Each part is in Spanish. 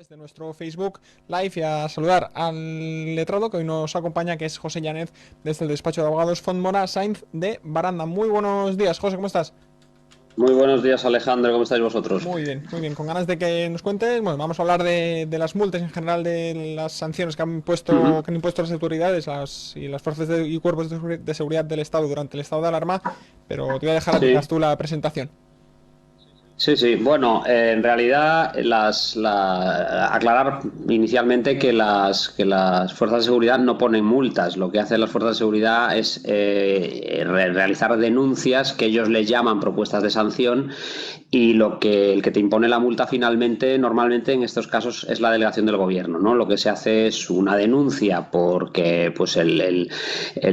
De nuestro Facebook Live y a saludar al letrado que hoy nos acompaña, que es José Llanet, desde el despacho de abogados Font-Mora Sainz de Baranda. Muy buenos días, José, ¿cómo estás? Muy buenos días, Alejandro, ¿cómo estáis vosotros? Muy bien, muy bien. Con ganas de que nos cuentes. Bueno, vamos a hablar de las multas en general, de las sanciones que Ujú. han impuesto las autoridades y las fuerzas y cuerpos de seguridad del Estado durante el estado de alarma, pero te voy a dejar a que hagas Sí, tú la presentación. sí, sí. Bueno, en realidad aclarar inicialmente que las fuerzas de seguridad no ponen multas. Lo que hacen las fuerzas de seguridad es realizar denuncias que ellos les llaman propuestas de sanción, y el que te impone la multa finalmente, normalmente en estos casos, es la delegación del gobierno, ¿no? Lo que se hace es una denuncia porque pues el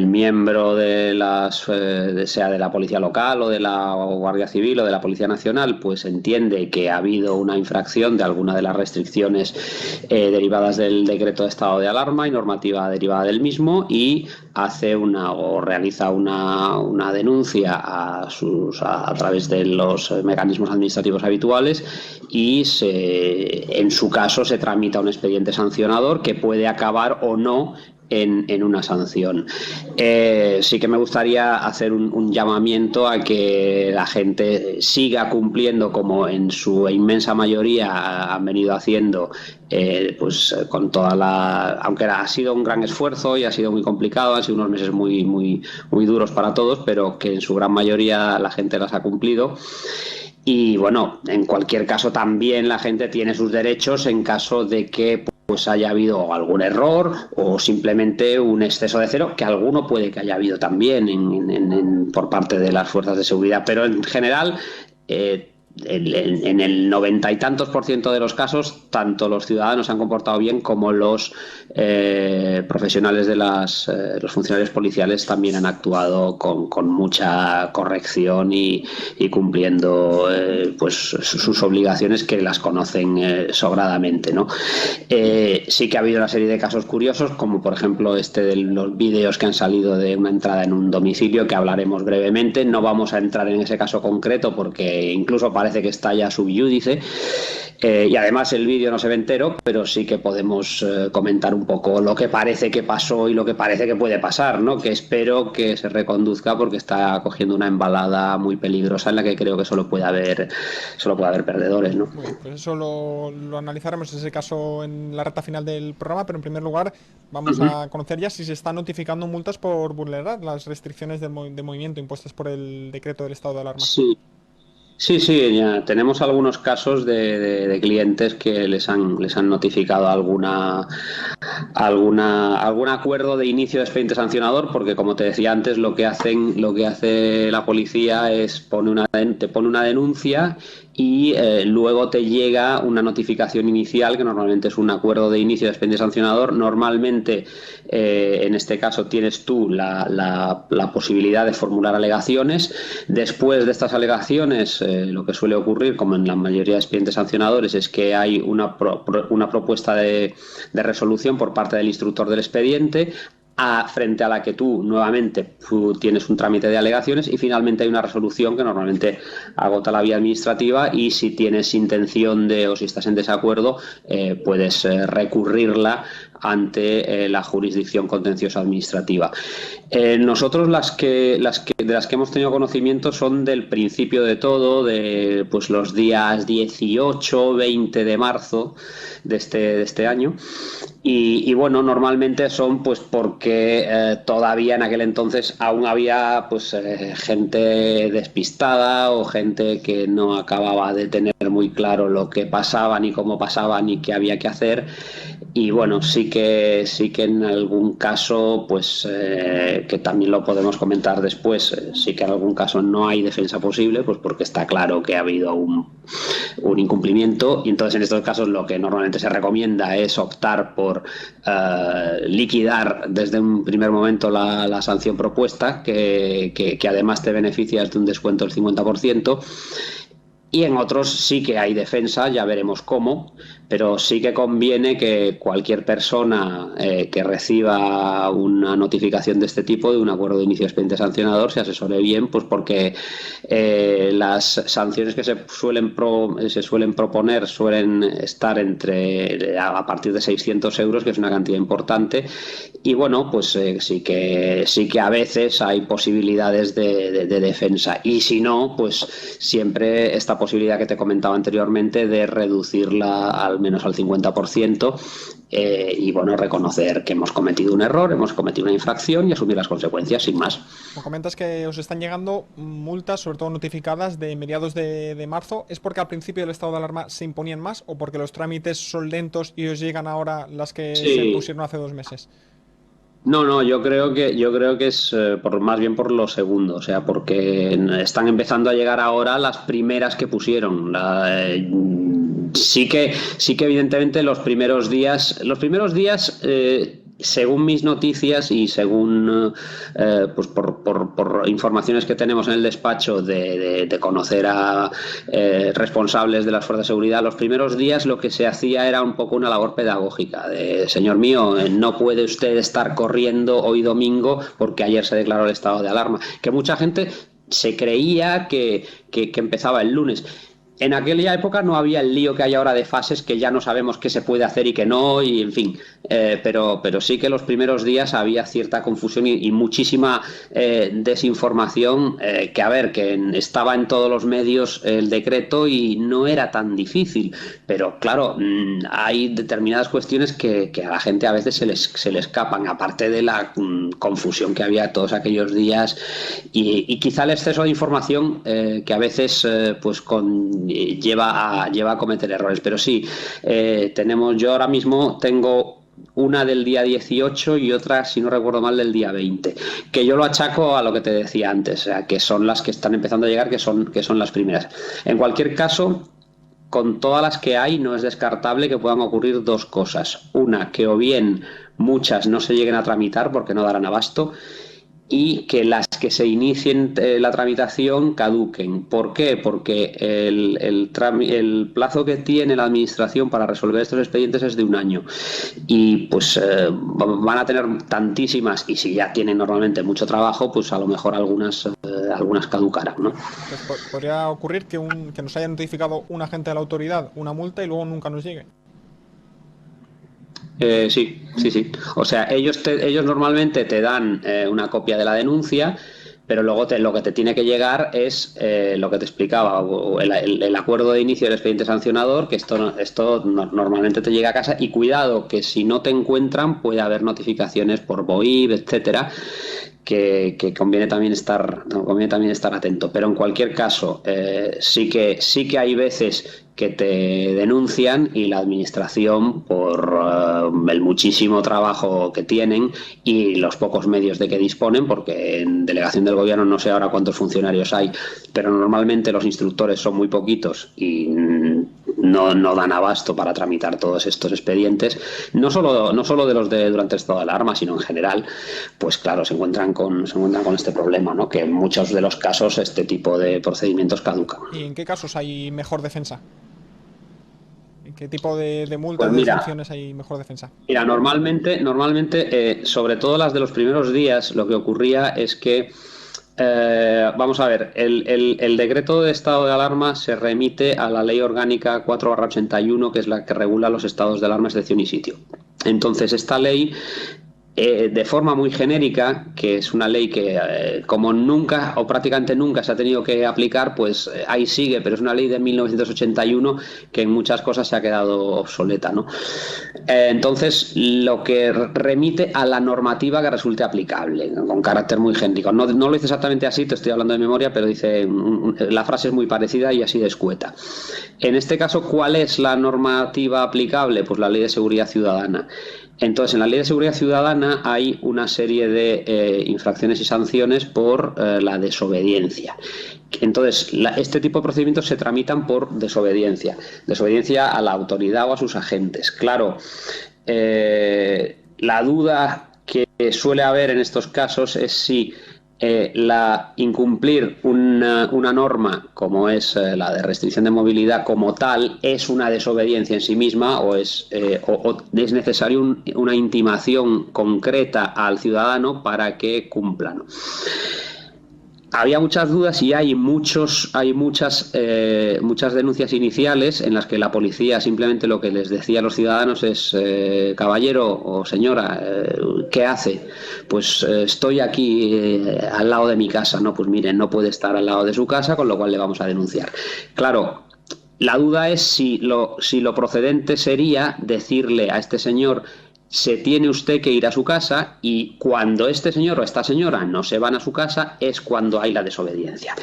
miembro sea de la policía local o de la Guardia Civil o de la Policía Nacional, pues entiende que ha habido una infracción de alguna de las restricciones derivadas del decreto de estado de alarma y normativa derivada del mismo, y realiza una denuncia a través de los mecanismos administrativos habituales, y en su caso se tramita un expediente sancionador que puede acabar o no en una sanción. Sí que me gustaría hacer un llamamiento a que la gente siga cumpliendo, como en su inmensa mayoría han venido haciendo, con toda aunque ha sido un gran esfuerzo y ha sido muy complicado, han sido unos meses muy duros para todos, pero que en su gran mayoría la gente las ha cumplido. Y bueno, en cualquier caso también la gente tiene sus derechos en caso de que pues haya habido algún error o simplemente un exceso de cero, que alguno puede que haya habido también por parte de las fuerzas de seguridad, pero en general, en el 90 y tantos % de los casos, tanto los ciudadanos se han comportado bien como los profesionales los funcionarios policiales también han actuado con mucha corrección y cumpliendo pues sus obligaciones, que las conocen sobradamente, ¿no? Sí que ha habido una serie de casos curiosos, como por ejemplo este de los vídeos que han salido de una entrada en un domicilio, que hablaremos brevemente. No vamos a entrar en ese caso concreto porque incluso parece que está ya sub iudice, y además el vídeo no se ve entero, pero sí que podemos comentar un poco lo que parece que pasó y lo que parece que puede pasar, ¿no? Que espero que se reconduzca, porque está cogiendo una embalada muy peligrosa en la que creo que solo puede haber perdedores, ¿no? Muy bien, pues eso lo analizaremos ese caso en la recta final del programa, pero en primer lugar vamos Ujú. a conocer ya si se están notificando multas por vulnerar las restricciones de movimiento impuestas por el decreto del estado de alarma. Sí. Sí, sí, ya tenemos algunos casos de clientes que les han notificado algún acuerdo de inicio de expediente sancionador, porque como te decía antes, lo que hace la policía es te pone una denuncia, y luego te llega una notificación inicial, que normalmente es un acuerdo de inicio de expediente sancionador. Normalmente, en este caso, tienes tú la posibilidad de formular alegaciones. Después de estas alegaciones, lo que suele ocurrir, como en la mayoría de expedientes sancionadores, es que hay una propuesta de resolución por parte del instructor del expediente, frente a la que tú nuevamente tienes un trámite de alegaciones, y finalmente hay una resolución que normalmente agota la vía administrativa, y si tienes intención o si estás en desacuerdo, puedes recurrirla ante la jurisdicción contenciosa administrativa. Nosotros de las que hemos tenido conocimiento son del principio de todo, de pues los días 18-20 de marzo de este año. Y bueno, normalmente son pues porque todavía en aquel entonces aún había pues gente despistada, o gente que no acababa de tener muy claro lo que pasaba, ni cómo pasaba, ni qué había que hacer. Y bueno, sí que en algún caso, pues que también lo podemos comentar después, sí que en algún caso no hay defensa posible, pues porque está claro que ha habido un incumplimiento, y entonces en estos casos lo que normalmente se recomienda es optar por liquidar desde un primer momento la sanción propuesta, que además te beneficias de un descuento del 50%. Y en otros sí que hay defensa, ya veremos cómo, pero sí que conviene que cualquier persona que reciba una notificación de este tipo, de un acuerdo de inicio de expediente sancionador, se asesore bien, pues porque las sanciones que se suelen proponer suelen estar a partir de 600 euros, que es una cantidad importante, y bueno, pues sí que a veces hay posibilidades de defensa, y si no, pues siempre esta posibilidad que te comentaba anteriormente de reducirla al menos al 50%, y bueno, reconocer que hemos cometido un error, hemos cometido una infracción y asumir las consecuencias, sin más. Me comentas que os están llegando multas, sobre todo notificadas, de mediados de marzo. ¿Es porque al principio del estado de alarma se imponían más o porque los trámites son lentos y os llegan ahora las que se Sí. pusieron hace 2 meses? No, yo creo que es más bien por lo segundo, o sea, porque están empezando a llegar ahora las primeras que pusieron. Sí que evidentemente los primeros días, según mis noticias y según pues por informaciones que tenemos en el despacho de conocer a responsables de las fuerzas de seguridad, los primeros días lo que se hacía era un poco una labor pedagógica de, señor mío, no puede usted estar corriendo hoy domingo porque ayer se declaró el estado de alarma, que mucha gente se creía que empezaba el lunes. En aquella época no había el lío que hay ahora de fases, que ya no sabemos qué se puede hacer y qué no, y en fin, pero sí que los primeros días había cierta confusión y muchísima desinformación, que a ver, que estaba en todos los medios el decreto y no era tan difícil, pero claro, hay determinadas cuestiones que a la gente a veces se le escapan, aparte de la confusión que había todos aquellos días y quizá el exceso de información, que a veces pues lleva a cometer errores. Pero sí, yo ahora mismo tengo una del día 18 y otra, si no recuerdo mal, del día 20, que yo lo achaco a lo que te decía antes, o sea, que son las que están empezando a llegar, que son las primeras. En cualquier caso, con todas las que hay, no es descartable que puedan ocurrir dos cosas. Una, que o bien muchas no se lleguen a tramitar porque no darán abasto, y que las que se inicien la tramitación caduquen. ¿Por qué? Porque el plazo que tiene la administración para resolver estos expedientes es de 1 año, y pues van a tener tantísimas, y si ya tienen normalmente mucho trabajo, pues a lo mejor algunas caducarán, ¿no? Pues podría ocurrir que nos haya notificado un agente de la autoridad una multa y luego nunca nos llegue. Sí. O sea, ellos normalmente te dan una copia de la denuncia, pero luego lo que te tiene que llegar es lo que te explicaba, el acuerdo de inicio del expediente sancionador, que esto normalmente te llega a casa, y cuidado, que si no te encuentran puede haber notificaciones por VoIP, etcétera, que conviene también estar atento. Pero en cualquier caso, sí que hay veces que te denuncian, y la administración, por el muchísimo trabajo que tienen y los pocos medios de que disponen, porque en delegación del gobierno no sé ahora cuántos funcionarios hay, pero normalmente los instructores son muy poquitos y no dan abasto para tramitar todos estos expedientes, no solo de los de durante el estado de alarma, sino en general. Pues claro, se encuentran con este problema, ¿no? Que en muchos de los casos este tipo de procedimientos caducan. ¿Y en qué casos hay mejor defensa? ¿En qué tipo de multas, Pues de mira, sanciones hay mejor defensa? normalmente, sobre todo las de los primeros días, lo que ocurría es que, vamos a ver, el decreto de estado de alarma se remite a la Ley Orgánica 4/81, que es la que regula los estados de alarma, excepción y sitio. Entonces, esta ley, de forma muy genérica, que es una ley que como nunca o prácticamente nunca se ha tenido que aplicar, pues ahí sigue, pero es una ley de 1981 que en muchas cosas se ha quedado obsoleta, ¿no? Entonces, lo que remite a la normativa que resulte aplicable, ¿no? Con carácter muy genérico. No lo dice exactamente así, te estoy hablando de memoria, pero dice, la frase es muy parecida y así de escueta. En este caso, ¿cuál es la normativa aplicable? Pues la Ley de Seguridad Ciudadana. Entonces, en la Ley de Seguridad Ciudadana hay una serie de infracciones y sanciones por la desobediencia. Entonces, este tipo de procedimientos se tramitan por desobediencia a la autoridad o a sus agentes. Claro, la duda que suele haber en estos casos es si Incumplir una norma como es la de restricción de movilidad como tal es una desobediencia en sí misma o es necesario una intimación concreta al ciudadano para que cumpla, ¿no? Había muchas dudas y hay muchas denuncias iniciales en las que la policía simplemente lo que les decía a los ciudadanos es caballero o señora, ¿qué hace? Pues estoy aquí al lado de mi casa. No, pues miren, no puede estar al lado de su casa, con lo cual le vamos a denunciar. Claro, la duda es si lo procedente sería decirle a este señor: se tiene usted que ir a su casa, y cuando este señor o esta señora no se van a su casa es cuando hay la desobediencia.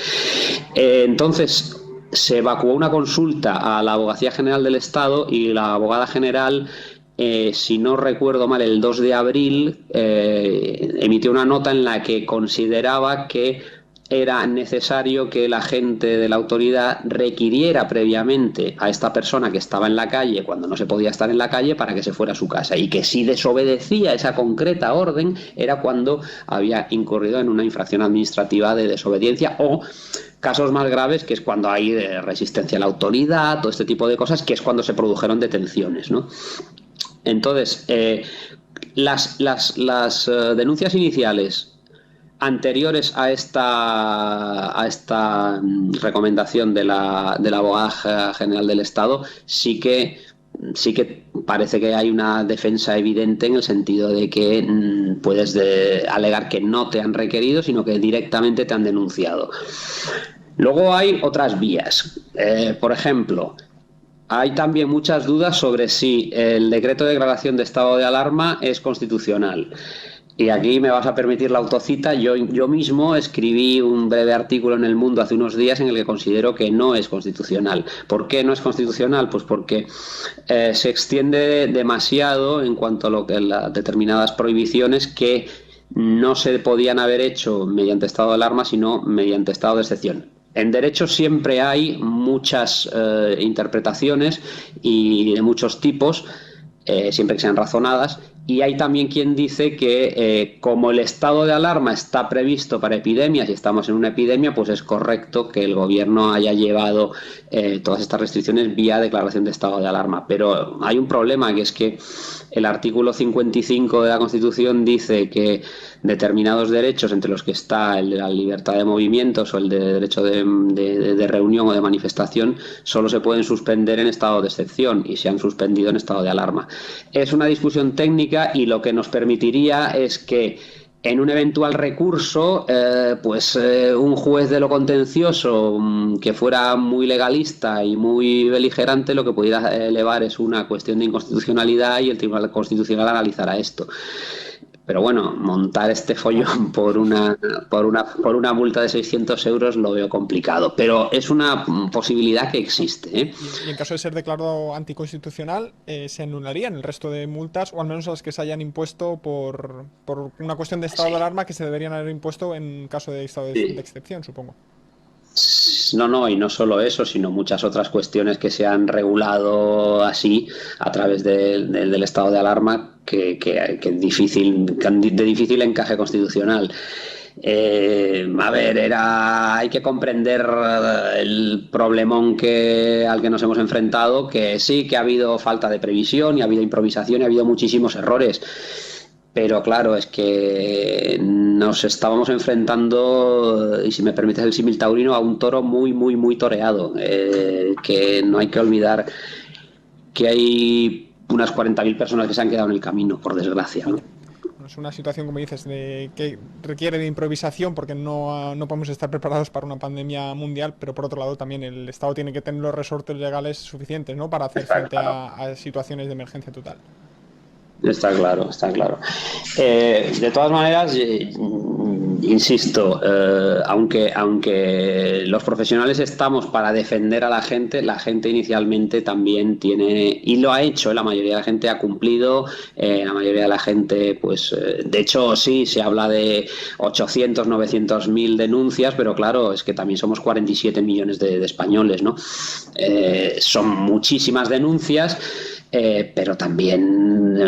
Entonces se evacuó una consulta a la Abogacía General del Estado y la abogada general, si no recuerdo mal, el 2 de abril emitió una nota en la que consideraba que era necesario que el agente de la autoridad requiriera previamente a esta persona que estaba en la calle cuando no se podía estar en la calle para que se fuera a su casa, y que si desobedecía esa concreta orden era cuando había incurrido en una infracción administrativa de desobediencia, o casos más graves, que es cuando hay resistencia a la autoridad, todo este tipo de cosas, que es cuando se produjeron detenciones, ¿no? Entonces, las denuncias iniciales anteriores a esta recomendación de la abogada general del Estado, sí que parece que hay una defensa evidente, en el sentido de que puedes alegar que no te han requerido, sino que directamente te han denunciado. Luego hay otras vías. Por ejemplo, hay también muchas dudas sobre si el decreto de declaración de estado de alarma es constitucional. Y aquí me vas a permitir la autocita. Yo mismo escribí un breve artículo en El Mundo hace unos días en el que considero que no es constitucional. ¿Por qué no es constitucional? Pues porque se extiende demasiado en cuanto a lo que las determinadas prohibiciones que no se podían haber hecho mediante estado de alarma, sino mediante estado de excepción. En derecho siempre hay muchas interpretaciones y de muchos tipos, siempre que sean razonadas, y hay también quien dice que como el estado de alarma está previsto para epidemias y estamos en una epidemia, pues es correcto que el gobierno haya llevado todas estas restricciones vía declaración de estado de alarma. Pero hay un problema, que es que el artículo 55 de la Constitución dice que determinados derechos, entre los que está el de la libertad de movimientos o el de derecho de reunión o de manifestación, solo se pueden suspender en estado de excepción, y se han suspendido en estado de alarma. Es una discusión técnica, y lo que nos permitiría es que en un eventual recurso, un juez de lo contencioso que fuera muy legalista y muy beligerante, lo que pudiera elevar es una cuestión de inconstitucionalidad, y el Tribunal Constitucional analizará esto. Pero bueno, montar este follón por una multa de 600 euros lo veo complicado. Pero es una posibilidad que existe, ¿eh? Y en caso de ser declarado anticonstitucional, ¿se anularían el resto de multas, o al menos las que se hayan impuesto por una cuestión de estado de alarma, que se deberían haber impuesto en caso de estado de excepción, supongo? No, y no solo eso, sino muchas otras cuestiones que se han regulado así a través del estado de alarma, que de difícil encaje constitucional. Hay que comprender el problemón al que nos hemos enfrentado, que sí que ha habido falta de previsión, y ha habido improvisación, y ha habido muchísimos errores. Pero claro, es que nos estábamos enfrentando, y si me permites el símil taurino, a un toro muy, muy, muy toreado. Que no hay que olvidar que hay unas 40.000 personas que se han quedado en el camino, por desgracia, ¿no? Es una situación, como dices, que requiere de improvisación, porque no podemos estar preparados para una pandemia mundial, pero por otro lado también el Estado tiene que tener los resortes legales suficientes, ¿no?, para hacer frente a situaciones de emergencia total. Está claro. De todas maneras, insisto, aunque los profesionales estamos para defender a la gente inicialmente también tiene, y lo ha hecho, la mayoría de la gente ha cumplido, la mayoría de la gente, pues, de hecho, sí, se habla de 800, 900.000 denuncias, pero claro, es que también somos 47 millones de españoles, ¿no? Son muchísimas denuncias. pero también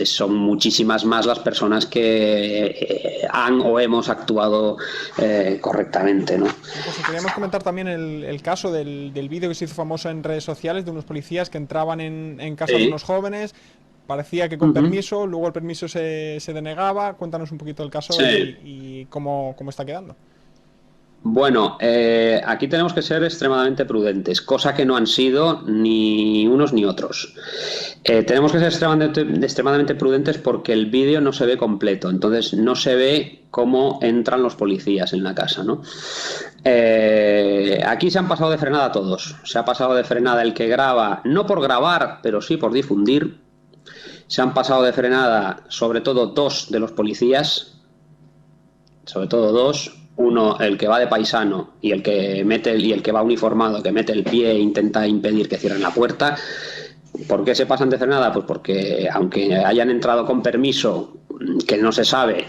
son muchísimas más las personas que han o hemos actuado correctamente, ¿no? Pues queríamos comentar también el caso del vídeo que se hizo famoso en redes sociales de unos policías que entraban en casa de unos jóvenes, parecía que con permiso, luego el permiso se denegaba. Cuéntanos un poquito el caso y cómo está quedando. Bueno, aquí tenemos que ser extremadamente prudentes, cosa que no han sido ni unos ni otros. Tenemos que ser extremadamente prudentes porque el vídeo no se ve completo, entonces no se ve cómo entran los policías en la casa, ¿no? Aquí se han pasado de frenada todos. Se ha pasado de frenada el que graba, no por grabar, pero sí por difundir. Se han pasado de frenada sobre todo dos de los policías, sobre todo dos. Uno, el que va de paisano y el que va uniformado, que mete el pie e intenta impedir que cierren la puerta. ¿Por qué se pasan de frenada? Pues porque aunque hayan entrado con permiso, que no se sabe,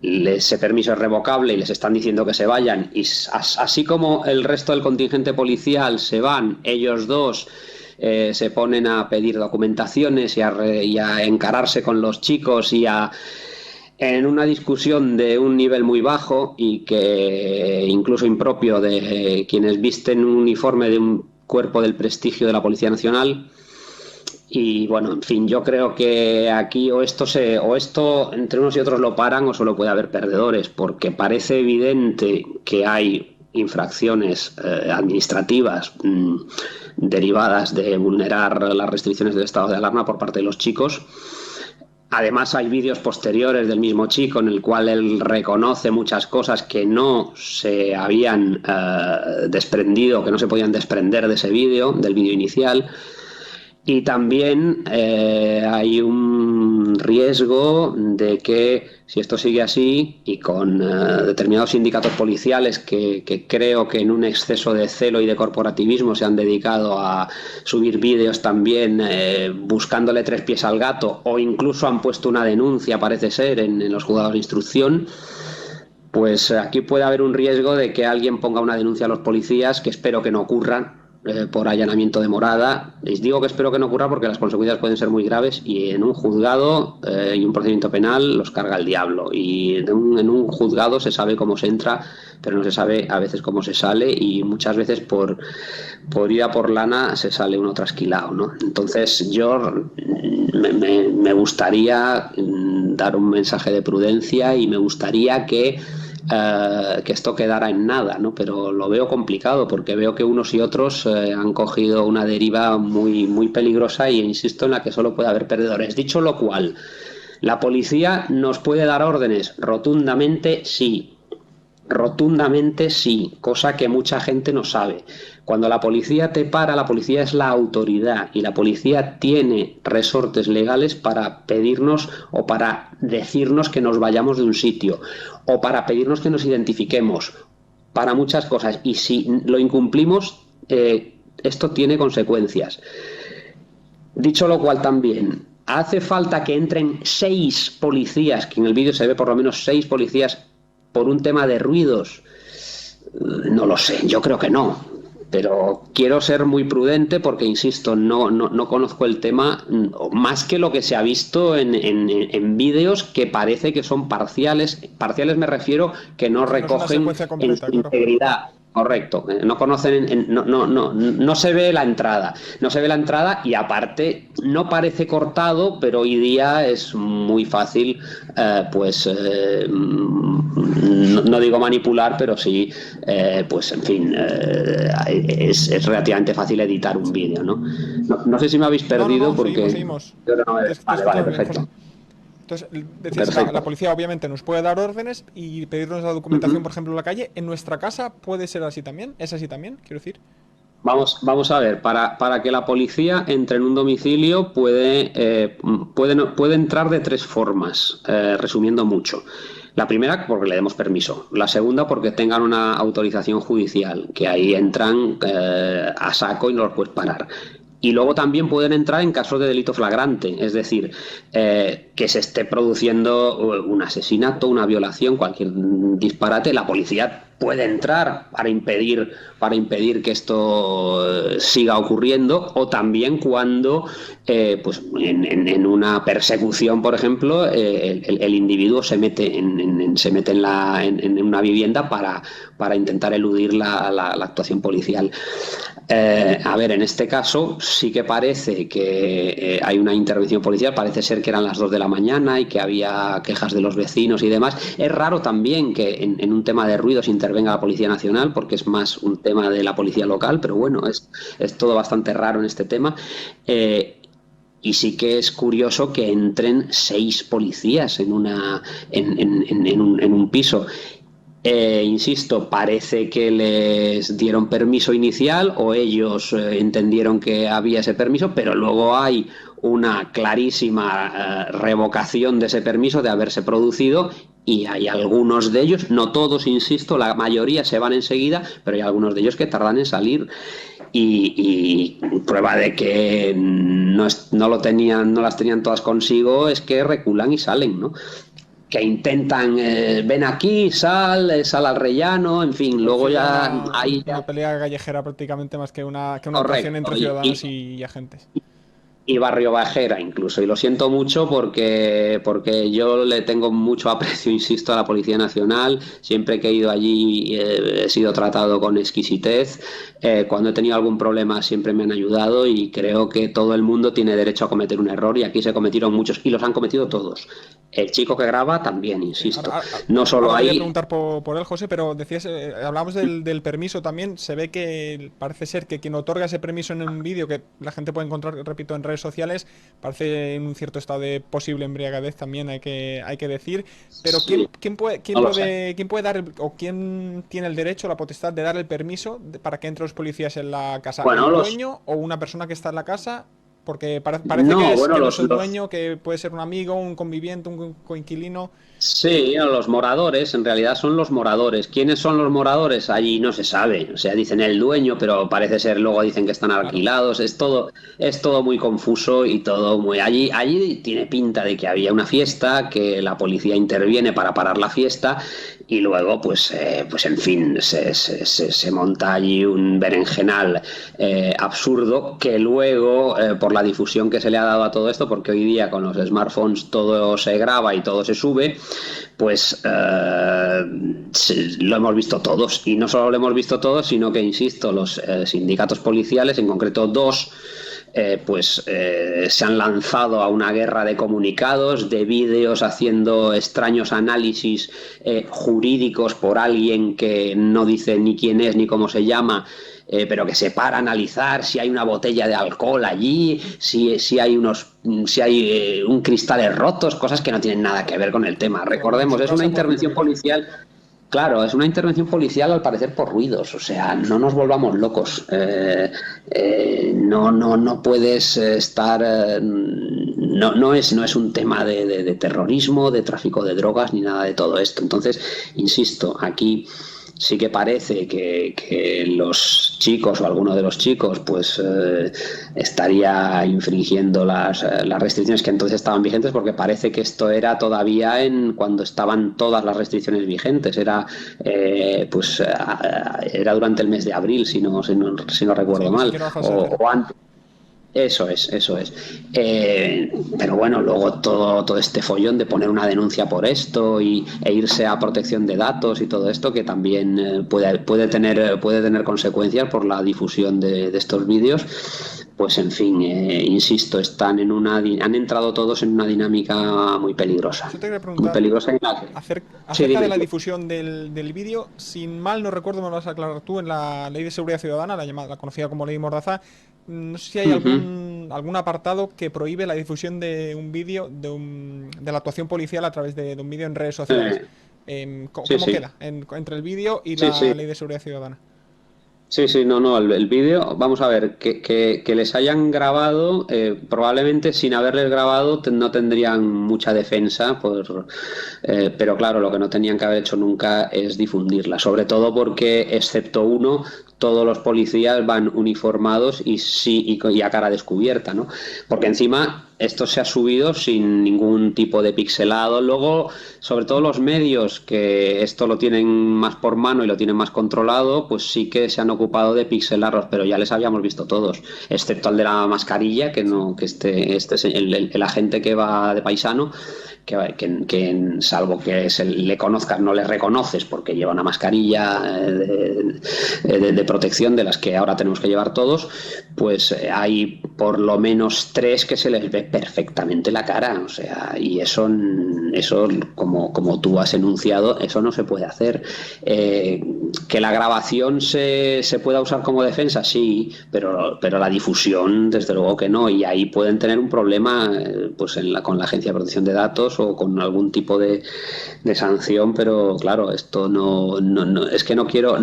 ese permiso es revocable y les están diciendo que se vayan, y así como el resto del contingente policial se van, ellos dos se ponen a pedir documentaciones y a encararse con los chicos en una discusión de un nivel muy bajo y que incluso impropio de quienes visten un uniforme de un cuerpo del prestigio de la Policía Nacional. Y bueno, en fin, yo creo que aquí o esto entre unos y otros lo paran o solo puede haber perdedores, porque parece evidente que hay infracciones administrativas derivadas de vulnerar las restricciones del estado de alarma por parte de los chicos. Además hay vídeos posteriores del mismo chico en el cual él reconoce muchas cosas que no se habían desprendido, que no se podían desprender de ese vídeo, del vídeo inicial. Y también hay un riesgo de que si esto sigue así y con determinados sindicatos policiales que creo que en un exceso de celo y de corporativismo se han dedicado a subir vídeos también buscándole tres pies al gato, o incluso han puesto una denuncia, parece ser, en los juzgados de instrucción, pues aquí puede haber un riesgo de que alguien ponga una denuncia a los policías, que espero que no ocurra, por allanamiento de morada. Les digo que espero que no ocurra porque las consecuencias pueden ser muy graves, y en un juzgado y un procedimiento penal los carga el diablo, y en un juzgado se sabe cómo se entra, pero no se sabe a veces cómo se sale, y muchas veces por ir a por lana se sale uno trasquilado, ¿no? Entonces yo me gustaría dar un mensaje de prudencia y me gustaría que esto quedara en nada, ¿no? Pero lo veo complicado porque veo que unos y otros han cogido una deriva muy, muy peligrosa, y insisto en la que solo puede haber perdedores. Dicho lo cual, ¿la policía nos puede dar órdenes? Rotundamente sí. Rotundamente sí, cosa que mucha gente no sabe. Cuando la policía te para, la policía es la autoridad, y la policía tiene resortes legales para pedirnos o para decirnos que nos vayamos de un sitio, o para pedirnos que nos identifiquemos, para muchas cosas, y si lo incumplimos, esto tiene consecuencias. Dicho lo cual, también hace falta que entren 6 policías, que en el vídeo se ve por lo menos 6 policías, por un tema de ruidos. No lo sé, yo creo que no, pero quiero ser muy prudente porque, insisto, no conozco el tema más que lo que se ha visto en vídeos que parece que son parciales. Parciales me refiero que no recogen en su integridad. Correcto, no conocen, no se ve la entrada, y aparte no parece cortado, pero hoy día es muy fácil, no digo manipular, pero sí, pues en fin, es relativamente fácil editar un vídeo, ¿no? No sé si me habéis perdido porque... Seguimos. Vale, perfecto. Entonces, decís, la policía obviamente nos puede dar órdenes y pedirnos la documentación, por ejemplo, en la calle. ¿En nuestra casa puede ser así también? ¿Es así también, quiero decir? Vamos a ver, para que la policía entre en un domicilio puede entrar de 3 formas, resumiendo mucho. La primera, porque le demos permiso. La segunda, porque tengan una autorización judicial, que ahí entran a saco y no los puedes parar. Y luego también pueden entrar en casos de delito flagrante, es decir, que se esté produciendo un asesinato, una violación, cualquier disparate. La policía puede entrar para impedir que esto siga ocurriendo, o también cuando pues en una persecución, por ejemplo, el individuo se mete en una vivienda para intentar eludir la actuación policial. A ver, en este caso sí que parece que hay una intervención policial, parece ser que eran las 2 de la mañana y que había quejas de los vecinos y demás. Es raro también que en un tema de ruidos intervenga la Policía Nacional, porque es más un tema de la policía local, pero bueno, es todo bastante raro en este tema. Y sí que es curioso que entren 6 policías en un piso. Insisto, parece que les dieron permiso inicial o ellos entendieron que había ese permiso, pero luego hay una clarísima revocación de ese permiso de haberse producido, y hay algunos de ellos, no todos, insisto, la mayoría se van enseguida, pero hay algunos de ellos que tardan en salir. Y prueba de que no las tenían todas consigo es que reculan y salen, ¿no? Que intentan, ven aquí, sal al rellano, en fin, luego ya hay una pelea callejera prácticamente, más que una actuación correcto, entre ciudadanos y agentes. y barrio bajera incluso, y lo siento mucho porque yo le tengo mucho aprecio, insisto, a la Policía Nacional. Siempre que he ido allí he sido tratado con exquisitez. Cuando he tenido algún problema siempre me han ayudado, y creo que todo el mundo tiene derecho a cometer un error, y aquí se cometieron muchos y los han cometido todos. El chico que graba también, insisto. No solo ahora voy a ahí. preguntar por él, José, pero decías, hablamos del permiso también. Se ve que parece ser que quien otorga ese permiso en un vídeo, que la gente puede encontrar, repito, en redes sociales, parece en un cierto estado de posible embriaguez también, hay que decir. Pero Sí, ¿quién puede dar, o quién tiene el derecho, la potestad de dar el permiso para que entre los policías en la casa? bueno, ¿El dueño o una persona que está en la casa? Porque parece no, bueno, que no es el dueño, que puede ser un amigo, un conviviente, un coinquilino. Sí, no, los moradores, en realidad son los moradores. ¿Quiénes son los moradores? Allí no se sabe. O sea, dicen el dueño, pero parece ser, luego dicen que están Claro. alquilados. Es todo muy confuso y todo muy. Allí tiene pinta de que había una fiesta, que la policía interviene para parar la fiesta, y luego, pues en fin, se monta allí un berenjenal absurdo, que luego, por la difusión que se le ha dado a todo esto, porque hoy día con los smartphones todo se graba y todo se sube, pues lo hemos visto todos. Y no solo lo hemos visto todos, sino que, insisto, los sindicatos policiales, en concreto 2, se han lanzado a una guerra de comunicados, de vídeos haciendo extraños análisis jurídicos por alguien que no dice ni quién es ni cómo se llama, pero que se para a analizar si hay una botella de alcohol allí, si hay un cristales rotos, cosas que no tienen nada que ver con el tema. Recordemos, es una intervención policial. Claro, es una intervención policial, al parecer, por ruidos. O sea, no nos volvamos locos. No puedes estar. No es un tema de terrorismo, de tráfico de drogas, ni nada de todo esto. Entonces, insisto, aquí sí que parece que los chicos, o alguno de los chicos, pues estaría infringiendo las restricciones que entonces estaban vigentes, porque parece que esto era todavía cuando estaban todas las restricciones vigentes. Era durante el mes de abril, si no recuerdo Sí, mal, o antes. Eso es. Pero bueno, luego todo este follón de poner una denuncia por esto e irse a protección de datos y todo esto, que también puede tener consecuencias por la difusión de estos vídeos. Pues en fin, insisto, han entrado todos en una dinámica muy peligrosa. Yo te quería Muy preguntar peligrosa. acerca de la difusión del vídeo. Sin mal no recuerdo, me lo vas a aclarar tú, en la Ley de Seguridad Ciudadana, la conocida como Ley Mordaza, no sé si hay algún apartado que prohíbe la difusión de un vídeo de la actuación policial a través de un vídeo en redes sociales. ¿Cómo Sí. queda entre el vídeo y Sí, la sí. Ley de Seguridad Ciudadana? Sí, no, el vídeo, vamos a ver, que les hayan grabado, probablemente sin haberles grabado no tendrían mucha defensa, pero claro, lo que no tenían que haber hecho nunca es difundirla, sobre todo porque, excepto uno, todos los policías van uniformados y a cara descubierta, ¿no? Porque encima esto se ha subido sin ningún tipo de pixelado. Luego, sobre todo los medios que esto lo tienen más por mano y lo tienen más controlado, pues sí que se han ocupado de pixelarlos, pero ya les habíamos visto todos, excepto el de la mascarilla, que no, que este es el agente que va de paisano. Que salvo que le conozcas, no le reconoces porque lleva una mascarilla de protección de las que ahora tenemos que llevar todos, pues hay por lo menos 3 que se les ve perfectamente la cara, o sea, y eso como tú has enunciado, eso no se puede hacer. Que la grabación se pueda usar como defensa, sí, pero la difusión, desde luego que no, y ahí pueden tener un problema pues con la Agencia de Protección de Datos o con algún tipo de sanción, pero claro, esto no es que no quiero,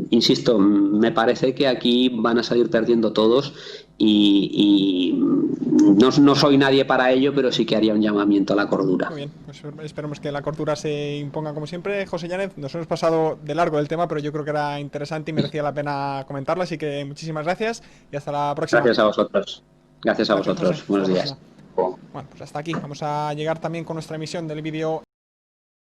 insisto, me parece que aquí van a salir perdiendo todos y no soy nadie para ello, pero sí que haría un llamamiento a la cordura. Muy bien, pues esperemos que la cordura se imponga como siempre. José Yáñez, nos hemos pasado de largo del tema, pero yo creo que era interesante y merecía la pena comentarlo, así que muchísimas gracias y hasta la próxima. Gracias a vosotros. Gracias a vosotros. José. Buenos días. Bueno, pues hasta aquí. Vamos a llegar también con nuestra emisión del vídeo